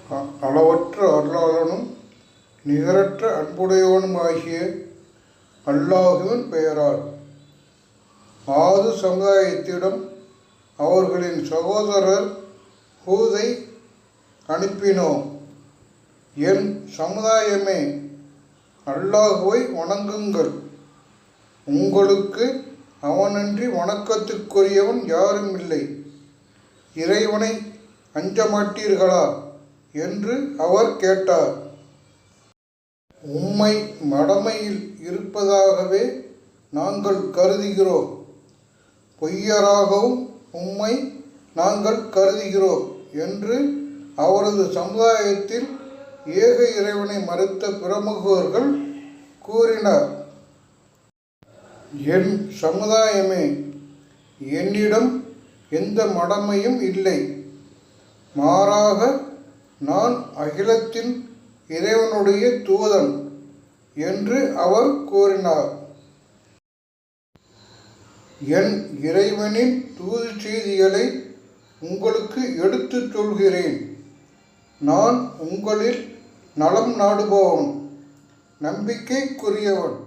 அளவற்ற அருளாளனும் நிகரற்ற அன்புடையவனுமாகிய அல்லாஹுவின் பெயரால் ஆது சமுதாயத்திடம் அவர்களின் சகோதரர் ஹூதை அனுப்பினோம். என் சமுதாயமே, அல்லாஹுவை வணங்குங்கள். உங்களுக்கு அவனன்றி வணக்கத்துக்குரியவன் யாரும் இல்லை. இறைவனை அஞ்சமாட்டீர்களா என்று அவர் கேட்டார். உம்மை மடமையில் இருப்பதாகவே நாங்கள் கருதுகிறோம். பொய்யராகவும் உம்மை நாங்கள் கருதுகிறோம் என்று அவரது சமுதாயத்தில் ஏக இறைவனை மறுத்த பிரமுகர்கள் கூறினார். என் சமுதாயமே, என்னிடம் எந்த மடமையும் இல்லை. மாறாக நான் அகிலத்தின் இறைவனுடைய தூதன் என்று அவர் கூறினார். என் இறைவனின் தூது செய்திகளை உங்களுக்கு எடுத்துச் சொல்கிறேன். நான் உங்களில் நலம் நாடுபவன், நம்பிக்கைக்குரியவன்.